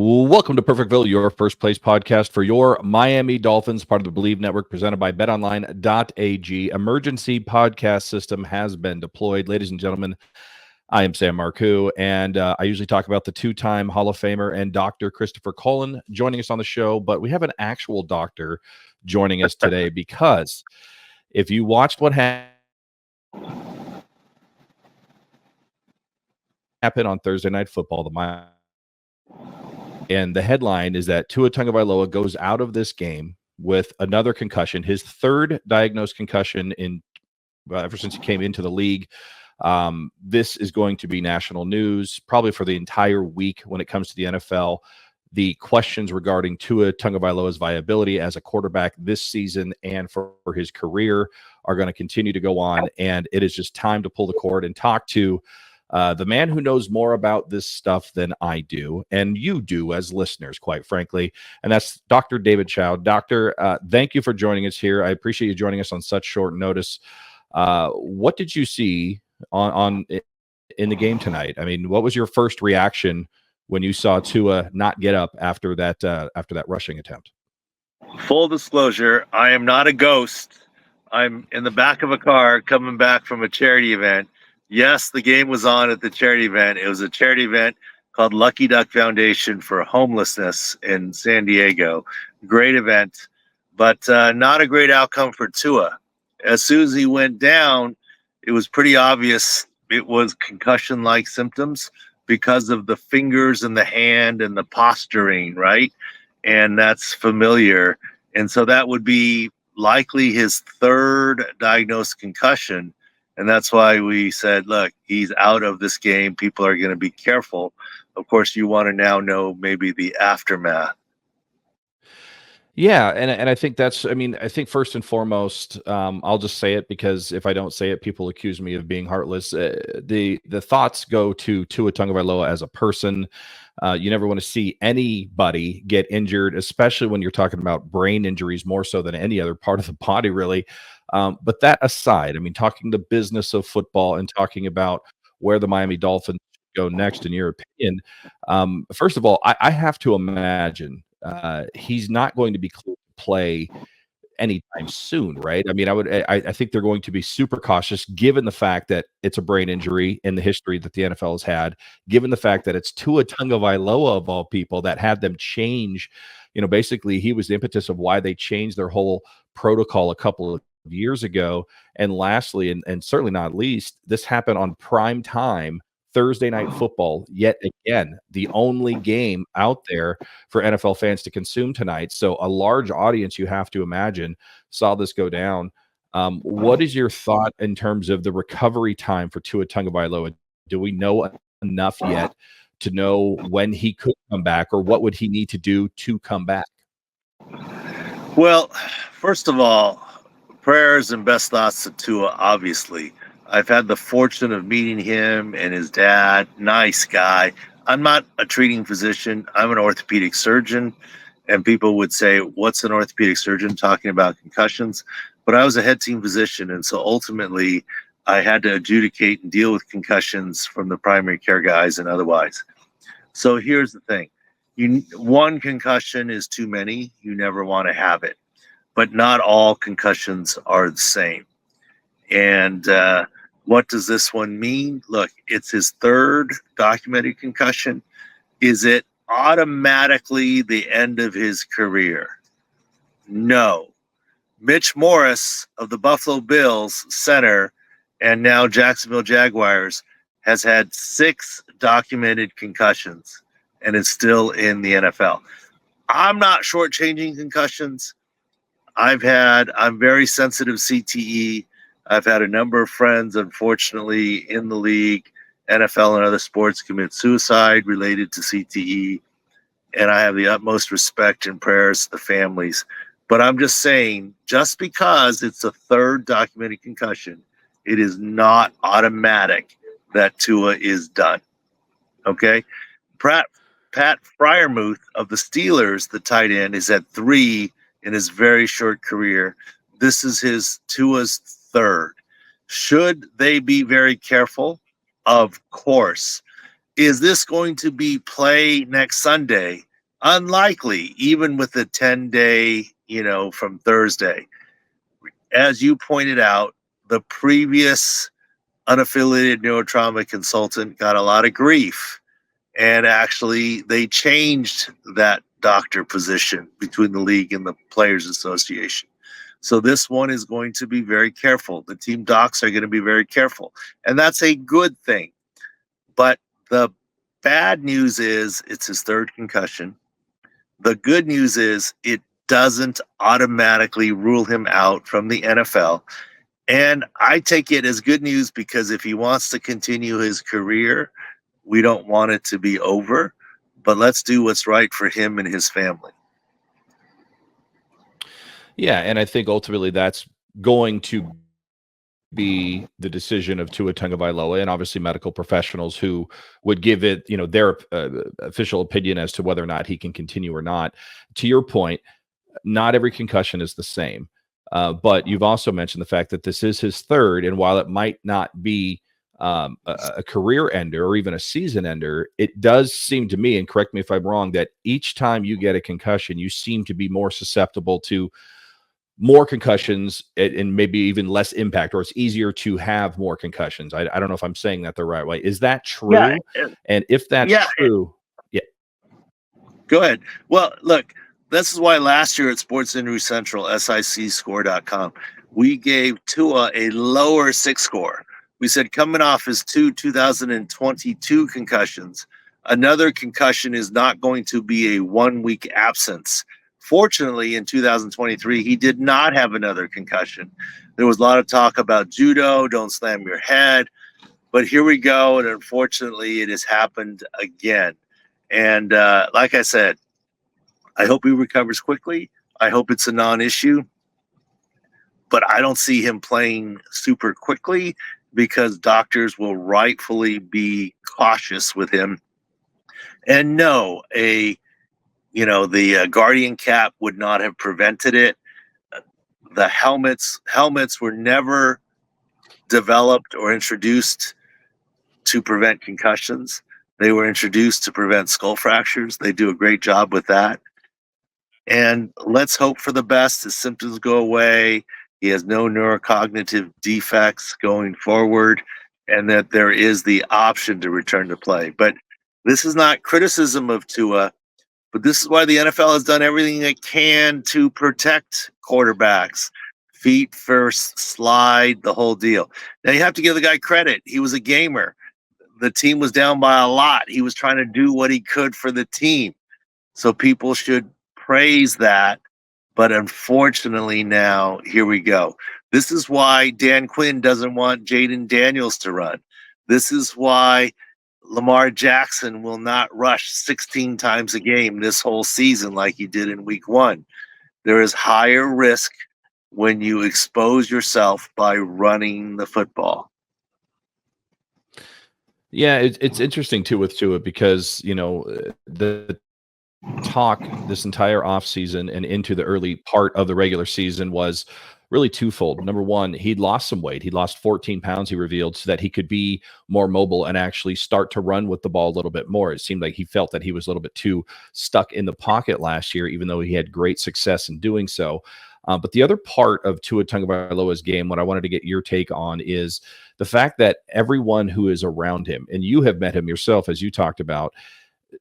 Welcome to Perfectville, your first place podcast for your Miami Dolphins, part of the Believe Network, presented by betonline.ag. Emergency podcast system has been deployed. Ladies and gentlemen, I am Sam Marcoux, and I usually talk about the two-time Hall of Famer and Dr. Christopher Cullen joining us on the show, but we have an actual doctor joining us today because if you watched what happened on Thursday Night Football, and the headline is that Tua Tagovailoa goes out of this game with another concussion, his third diagnosed concussion in ever since he came into the league. This is going to be national news probably for the entire week when it comes to the NFL. The questions regarding Tua Tagovailoa's viability as a quarterback this season and for his career are going to continue to go on, and it is just time to pull the cord and talk to the man who knows more about this stuff than I do, and you do as listeners, quite frankly, and that's Dr. David Chao. Doctor, thank you for joining us here. I appreciate you joining us on such short notice. What did you see in the game tonight? I mean, what was your first reaction when you saw Tua not get up after that rushing attempt? Full disclosure, I am not a ghost. I'm in the back of a car coming back from a charity event. Yes, the game was on at the charity event. It was a charity event called Lucky Duck Foundation for Homelessness in San Diego. Great event, but not a great outcome for Tua. As soon as he went down, it was pretty obvious it was concussion-like symptoms because of the fingers and the hand and the posturing, right? And that's familiar. And so that would be likely his third diagnosed concussion. And that's why we said, look, he's out of this game. People are going to be careful. Of course, you want to now know maybe the aftermath. Yeah, and I think I think first and foremost, I'll just say it because if I don't say it, people accuse me of being heartless. The thoughts go to Tua Tagovailoa as a person. You never want to see anybody get injured, especially when you're talking about brain injuries more so than any other part of the body, really. But that aside, I mean, talking the business of football and talking about where the Miami Dolphins go next, in your opinion, first of all, I have to imagine he's not going to be clear to play anytime soon, right? I mean, I think they're going to be super cautious given the fact that it's a brain injury in the history that the NFL has had, given the fact that it's Tua Tagovailoa of all people that had them change. Basically he was the impetus of why they changed their whole protocol a couple of years ago. And lastly, and certainly not least, this happened on prime time Thursday Night Football, yet again, the only game out there for NFL fans to consume tonight. So a large audience, you have to imagine, saw this go down. What is your thought in terms of the recovery time for Tua Tagovailoa? Do we know enough yet to know when he could come back, or what would he need to do to come back? Well, first of all, prayers and best thoughts to Tua, obviously. I've had the fortune of meeting him and his dad. Nice guy. I'm not a treating physician. I'm an orthopedic surgeon. And people would say, what's an orthopedic surgeon talking about concussions? But I was a head team physician. And so ultimately, I had to adjudicate and deal with concussions from the primary care guys and otherwise. So here's the thing. One concussion is too many. You never want to have it. But not all concussions are the same. And what does this one mean? Look, it's his third documented concussion. Is it automatically the end of his career? No. Mitch Morris of the Buffalo Bills center and now Jacksonville Jaguars has had 6 documented concussions and is still in the NFL. I'm not shortchanging concussions. I'm very sensitive CTE. I've had a number of friends, unfortunately, in the league, NFL and other sports, commit suicide related to CTE. And I have the utmost respect and prayers to the families. But I'm just saying, just because it's a third documented concussion, it is not automatic that Tua is done. Okay? Pat Freiermuth of the Steelers, the tight end, is at 3 in his very short career. This is Tua's third. Should they be very careful? Of course. Is this going to be play next Sunday? Unlikely, even with the 10-day, from Thursday. As you pointed out, the previous unaffiliated neurotrauma consultant got a lot of grief. And actually, they changed that doctor position between the league and the Players Association. So this one is going to be very careful. The team docs are going to be very careful. And that's a good thing. But the bad news is it's his third concussion. The good news is it doesn't automatically rule him out from the NFL. And I take it as good news because if he wants to continue his career, we don't want it to be over, but let's do what's right for him and his family. Yeah, and I think ultimately that's going to be the decision of Tua Tagovailoa and obviously medical professionals who would give it, their official opinion as to whether or not he can continue or not. To your point, not every concussion is the same, but you've also mentioned the fact that this is his third, and while it might not be a career ender or even a season ender, it does seem to me, and correct me if I'm wrong, that each time you get a concussion, you seem to be more susceptible to more concussions and maybe even less impact, or it's easier to have more concussions. I don't know if I'm saying that the right way. Is that true? Yeah. And if that's true, yeah. Go ahead. Well, look, this is why last year at Sports Injury Central, SICscore.com, we gave Tua a lower 6 score. We said coming off his 2022 concussions, another concussion is not going to be a 1-week absence. Fortunately, in 2023, he did not have another concussion. There was a lot of talk about judo, don't slam your head. But here we go, and unfortunately, it has happened again. And like I said, I hope he recovers quickly. I hope it's a non-issue. But I don't see him playing super quickly because doctors will rightfully be cautious with him. And no, the Guardian cap would not have prevented it. The helmets were never developed or introduced to prevent concussions. They were introduced to prevent skull fractures. They do a great job with that. And let's hope for the best. His symptoms go away. He has no neurocognitive defects going forward, and that there is the option to return to play. But this is not criticism of Tua, but this is why the NFL has done everything it can to protect quarterbacks. Feet first, slide, the whole deal. Now, you have to give the guy credit. He was a gamer. The team was down by a lot. He was trying to do what he could for the team. So people should praise that. But unfortunately now, here we go. This is why Dan Quinn doesn't want Jaden Daniels to run. This is why Lamar Jackson will not rush 16 times a game this whole season like he did in week 1. There is higher risk when you expose yourself by running the football. Yeah, it's interesting too with Tua because, the talk this entire offseason and into the early part of the regular season was really twofold. Number one, he'd lost some weight. He lost 14 pounds, he revealed, so that he could be more mobile and actually start to run with the ball a little bit more. It seemed like he felt that he was a little bit too stuck in the pocket last year, even though he had great success in doing so. But the other part of Tua Tagovailoa's game, what I wanted to get your take on, is the fact that everyone who is around him, and you have met him yourself, as you talked about,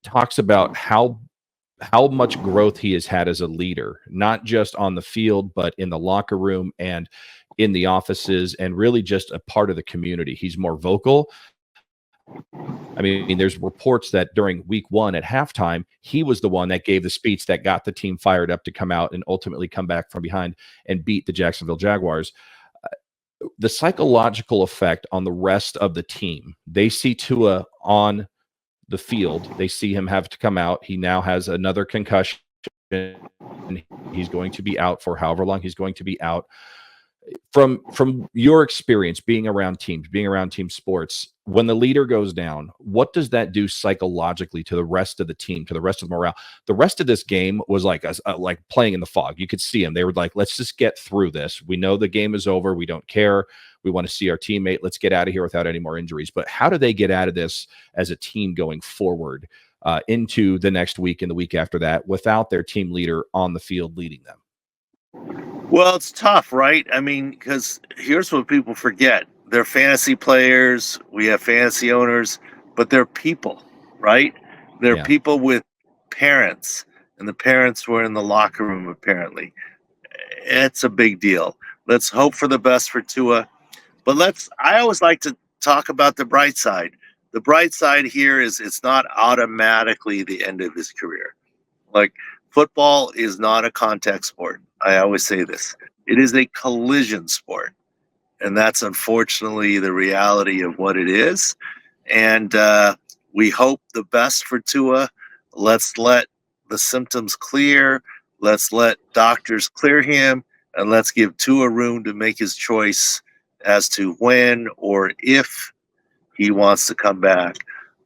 talks about how much growth he has had as a leader, not just on the field, but in the locker room and in the offices, and really just a part of the community. He's more vocal. I mean, there's reports that during week 1 at halftime, he was the one that gave the speech that got the team fired up to come out and ultimately come back from behind and beat the Jacksonville Jaguars. The psychological effect on the rest of the team, they see Tua on the field, they see him have to come out. He now has another concussion. He's going to be out for however long he's going to be out. From your experience being around teams, being around team sports, when the leader goes down, what does that do psychologically to the rest of the team, to the rest of the morale? The rest of this game was like playing in the fog. You could see them. They were like, let's just get through this. We know the game is over. We don't care. We want to see our teammate. Let's get out of here without any more injuries. But how do they get out of this as a team going forward into the next week and the week after that without their team leader on the field leading them? Well, it's tough, right? I mean, because here's what people forget. They're fantasy players, we have fantasy owners, but they're people, right? They're Yeah. people with parents, and the parents were in the locker room, apparently. It's a big deal. Let's hope for the best for Tua. But I always like to talk about the bright side. The bright side here is it's not automatically the end of his career. Like, football is not a contact sport. I always say this. It is a collision sport. And that's unfortunately the reality of what it is. And we hope the best for Tua. Let's let the symptoms clear. Let's let doctors clear him. And let's give Tua room to make his choice as to when or if he wants to come back.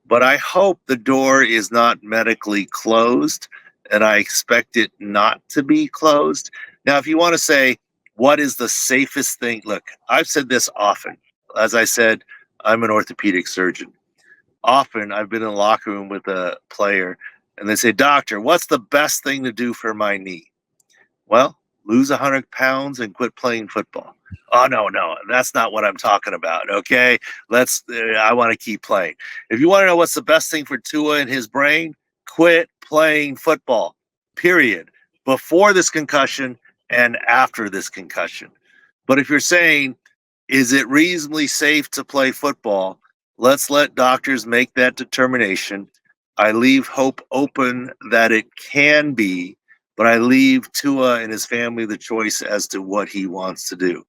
But I hope the door is not medically closed, and I expect it not to be closed. Now, if you want to say, what is the safest thing? Look, I've said this often. As I said, I'm an orthopedic surgeon. Often I've been in the locker room with a player, and they say, doctor, what's the best thing to do for my knee? Well, lose 100 pounds and quit playing football. Oh, no, that's not what I'm talking about. Okay, I want to keep playing. If you want to know what's the best thing for Tua in his brain, quit playing football, period. Before this concussion and after this concussion. But if you're saying, is it reasonably safe to play football? Let's let doctors make that determination. I leave hope open that it can be, but I leave Tua and his family the choice as to what he wants to do.